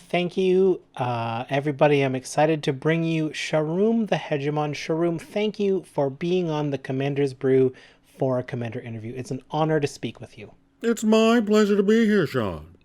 Thank you, everybody. I'm excited to bring you Sharuum the Hegemon. Sharuum, thank you for being on the Commander's Brew for a Commander interview. It's an honor to speak with you. It's my pleasure to be here, Sean.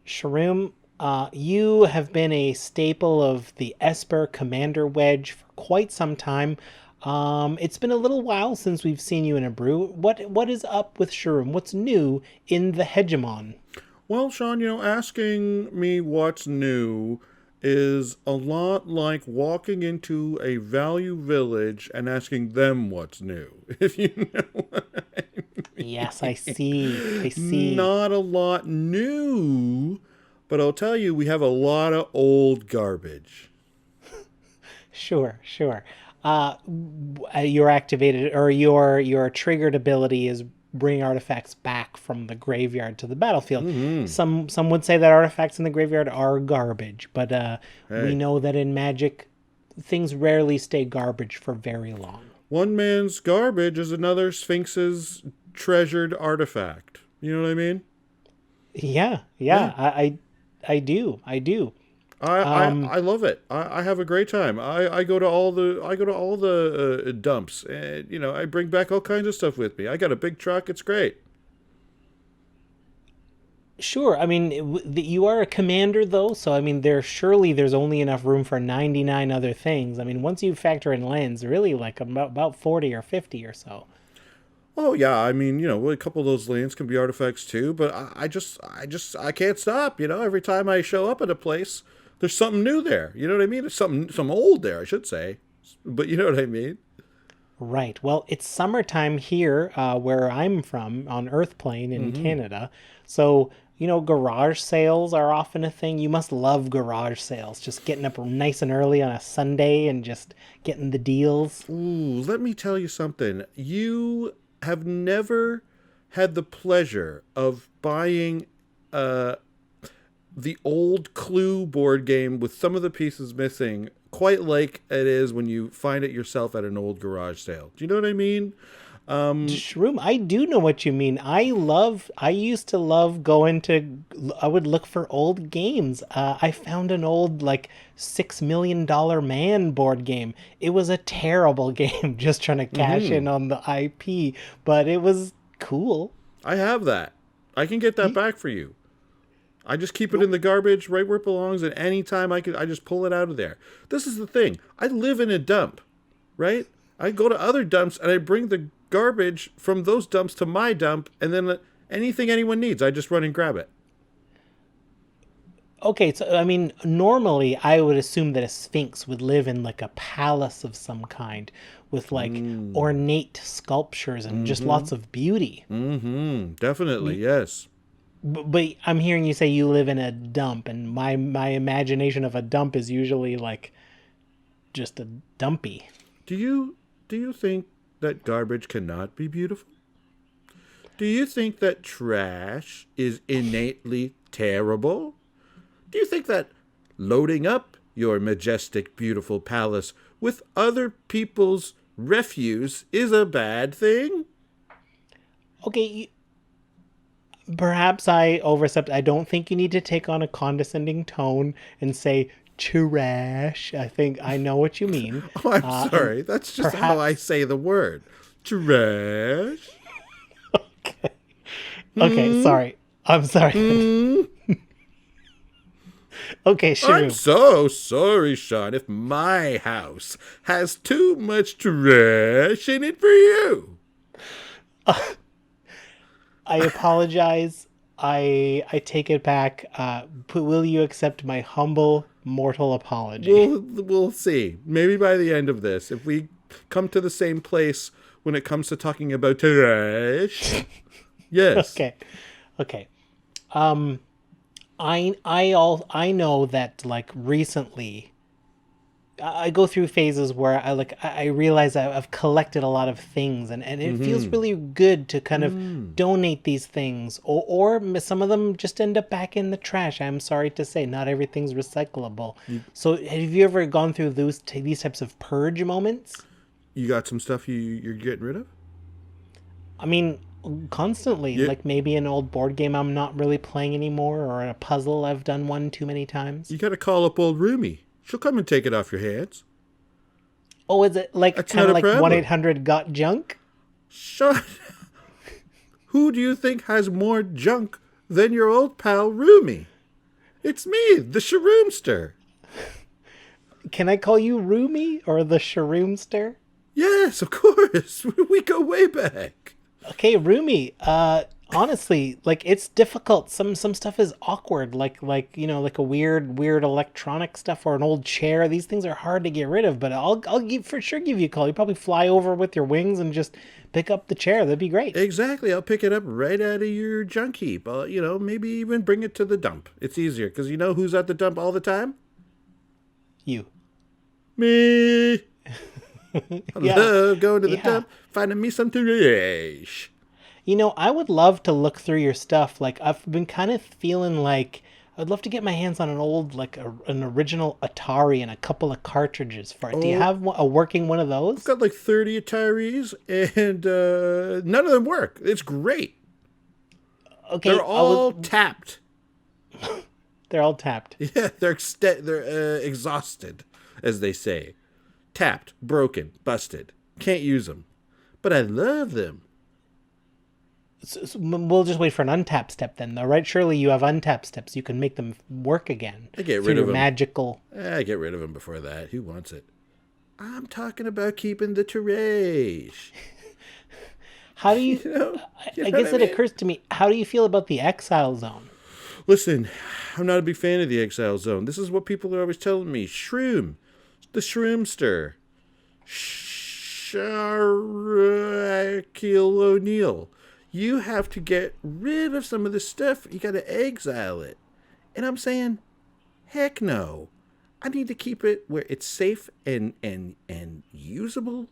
Sharoom, you have been a staple of the Esper Commander Wedge for quite some time. It's been a little while since we've seen you in a brew. What is up with Sharoom? What's new in the Hegemon? Well, Sean, asking me what's new is a lot like walking into a value village and asking them what's new, if you know what I Yes, I mean. see. I see. Not a lot new, but I'll tell you, we have a lot of old garbage. Sure, sure. Your activated or your triggered ability is bring artifacts back from the graveyard to the battlefield. Mm-hmm. Some would say that artifacts in the graveyard are garbage, but we Hey, know that in Magic, things rarely stay garbage for very long. one man's garbage is another Sphinx's treasured artifact. You know what I mean? Yeah, Yeah. yeah, I do, I do. I love it. I have a great time. I go to all the dumps, and I bring back all kinds of stuff with me. I got a big truck. It's great. Sure. I mean, you are a commander, though, so I mean, there's only enough room for 99 other things. I mean, once you factor in lands, really like about 40 or 50 or so. Oh yeah, I mean, a couple of those lands can be artifacts too. But I can't stop. Every time I show up at a place, there's something new there. You know what I mean? There's some old there, I should say. But you know what I mean? Right. Well, it's summertime here, where I'm from on Earth Plane in Mm-hmm. Canada. So, garage sales are often a thing. You must love garage sales, just getting up nice and early on a Sunday and just getting the deals. Ooh, let me tell you something. You have never had the pleasure of buying uh, the old Clue board game with some of the pieces missing, quite like it is when you find it yourself at an old garage sale. Do you know what I mean? Shroom, I do know what you mean. I used to love I would look for old games. I found an old, like, $6 million man board game. It was a terrible game, just trying to cash Mm-hmm. in on the IP, but it was cool. I have that. I can get that You, back for you. I just keep it in the garbage right where it belongs, and anytime I just pull it out of there. This is the thing. I live in a dump, right? I go to other dumps and I bring the garbage from those dumps to my dump, and then anything anyone needs, I just run and grab it. okay, so I mean, normally I would assume that a sphinx would live in like a palace of some kind with like Mm. ornate sculptures and just Mm-hmm. lots of beauty. Mm-hmm. Definitely, yes. But I'm hearing you say you live in a dump, and my imagination of a dump is usually like just a dumpy. Do you think that garbage cannot be beautiful? Do you think that trash is innately terrible? Do you think that loading up your majestic, beautiful palace with other people's refuse is a bad thing? Okay, perhaps I overstepped. I don't think you need to take on a condescending tone and say trash. I think I know what you mean. Oh, I'm And sorry. That's just how I perhaps, say the word. Trash? okay, Hmm? sorry. I'm sorry. Hmm? Okay, I'm Sharu. so sorry, Sean, if my house has too much trash in it for you. I apologize. I take it back. Will you accept my humble mortal apology? We'll see. Maybe by the end of this, if we come to the same place when it comes to talking about trash, yes. Okay. Okay. I know that like recently I go through phases where I realize I've collected a lot of things, and it feels Mm-hmm. really good to kind of Mm. donate these things, or some of them just end up back in the trash. I'm sorry to say, not everything's recyclable. You So have you ever gone through these types of purge moments? you got some stuff you're getting rid of? I mean, constantly. You, Like maybe an old board game I'm not really playing anymore, or a puzzle I've done one too many times. you got to call up old Roomy. She'll come and take it off your hands. Oh, is it like That's kind not of a like one problem. 800 got junk? Shut. Who do you think has more junk than your old pal Roomy? It's me, the Sharoomster. Can I call you Roomy or the Sharoomster? Yes, of course. We go way back. Okay, Roomy. Honestly, like it's difficult. Some stuff is awkward, like like a weird electronic stuff or an old chair. These things are hard to get rid of. But for sure give you a call. You probably fly over with your wings and just pick up the chair. That'd be great. Exactly. I'll pick it up right out of your junk heap. Maybe even bring it to the dump. It's easier because you know who's at the dump all the time? You. Me. I Yeah. love going to the Yeah. dump, finding me some trash. I would love to look through your stuff. Like, I've been kind of feeling like I'd love to get my hands on an old, like, an original Atari and a couple of cartridges for it. Do you Oh. have a working one of those? I've got like 30 Ataris, and none of them work. It's great. Okay, They're all tapped. they're all tapped. Yeah, they're exhausted, as they say. Tapped, broken, busted. Can't use them. But I love them. So we'll just wait for an untapped step then, though, right? Surely you have untapped steps. You can make them work again. I get through rid of your them. magical. I get rid of them before that. Who wants it? I'm talking about keeping the trash. How do you? You I know guess what it I mean? occurs to me. How do you feel about the Exile Zone? Listen, I'm not a big fan of the Exile Zone. This is what people are always telling me. Shroom. The Shroomster. Shaquille O'Neal. You have to get rid of some of this stuff. You got to exile it. And I'm saying, heck no. I need to keep it where it's safe and usable.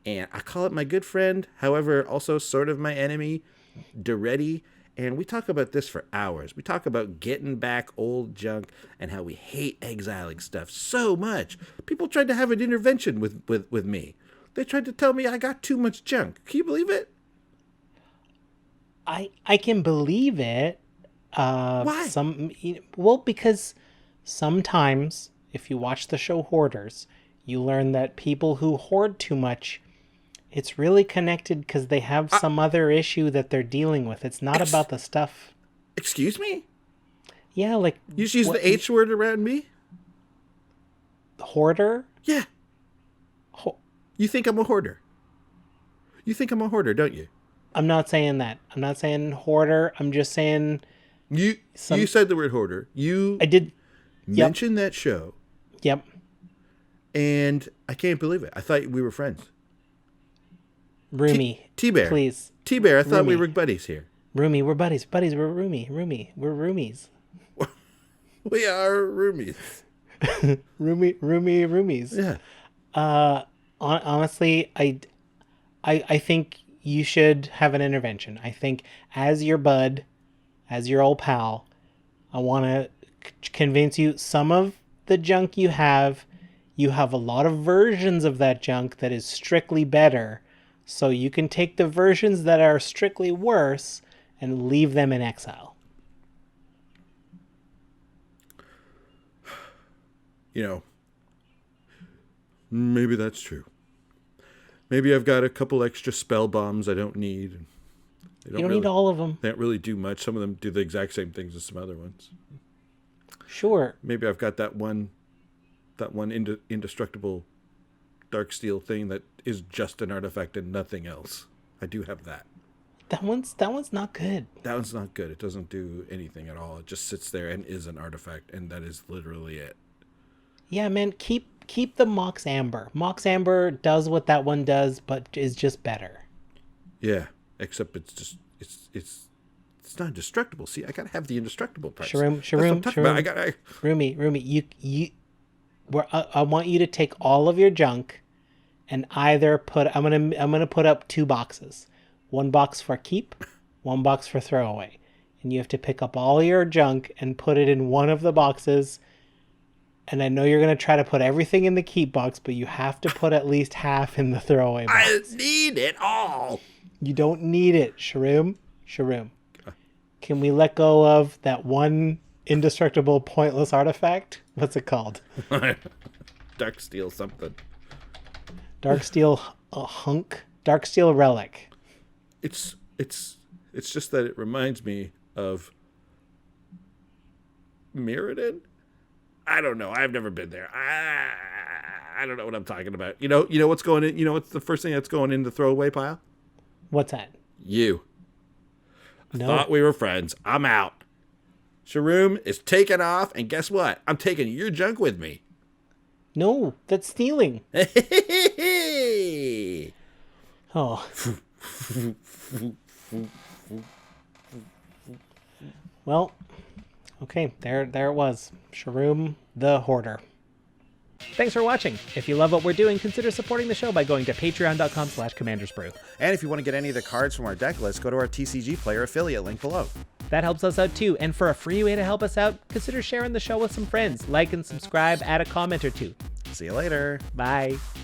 And I call it my good friend, however, also sort of my enemy, Duretti. And we talk about this for hours. We talk about getting back old junk and how we hate exiling stuff so much. People tried to have an intervention with me. They tried to tell me I got too much junk. Can you believe it? I can believe it. Why? Because sometimes if you watch the show Hoarders, you learn that people who hoard too much, it's really connected because they have some other issue that they're dealing with. It's not about the stuff. Excuse me? Yeah, like You just use the H word around me? hoarder. Yeah. Ho- You think I'm a hoarder. You think I'm a hoarder, don't you? I'm not saying that. I'm not saying hoarder. I'm just saying You said the word hoarder. You I did. mentioned that show, Yep. and I can't believe it. I thought we were friends. Roomy. T-Bear. Please. T-Bear, I thought we Roomy. were buddies here. Roomy. We're buddies. Buddies. We're roomy. We're roomies. We are roomies. Roomies. Yeah. Honestly, I think you should have an intervention. I think as your bud, as your old pal, I want to convince you some of the junk you have a lot of versions of that junk that is strictly better. So you can take the versions that are strictly worse and leave them in exile. Maybe that's true. Maybe I've got a couple extra spell bombs I don't need. You don't need all of them. They don't really do much. Some of them do the exact same things as some other ones. Sure. Maybe I've got that one indestructible dark steel thing that is just an artifact and nothing else. I do have that. That one's not good. That one's not good. It doesn't do anything at all. It just sits there and is an artifact, and that is literally it. Yeah, man, keep the Mox Amber. Mox Amber does what that one does, but is just better. Yeah, except it's just it's not indestructible. See, I gotta have the indestructible parts. Sharoom, That's what I'm talking about. Roomy, I want you to take all of your junk and either I'm gonna put up 2 boxes. 1 box for keep, 1 box for throwaway. And you have to pick up all your junk and put it in one of the boxes. And I know you're going to try to put everything in the keep box, but you have to put at least half in the throwaway box. I need it all. You don't need it, Sharoom. Sharoom. Can we let go of that one indestructible, pointless artifact? What's it called? Darksteel something. Darksteel hunk? Darksteel relic. It's just that it reminds me of Mirrodin. I don't know. I've never been there. I don't know what I'm talking about. You know what's going in. You know what's the first thing that's going in the throwaway pile? What's that? You. No. Thought we were friends. I'm out. Sharoom is taking off, and guess what? I'm taking your junk with me. No, that's stealing. Oh. Well, okay, there it was. Sharoom the Hoarder. Thanks for watching. If you love what we're doing, consider supporting the show by going to patreon.com/commandersbrew. And if you want to get any of the cards from our deck list, go to our TCGplayer affiliate link below. That helps us out too, and for a free way to help us out, consider sharing the show with some friends. Like and subscribe, add a comment or two. See you later. Bye.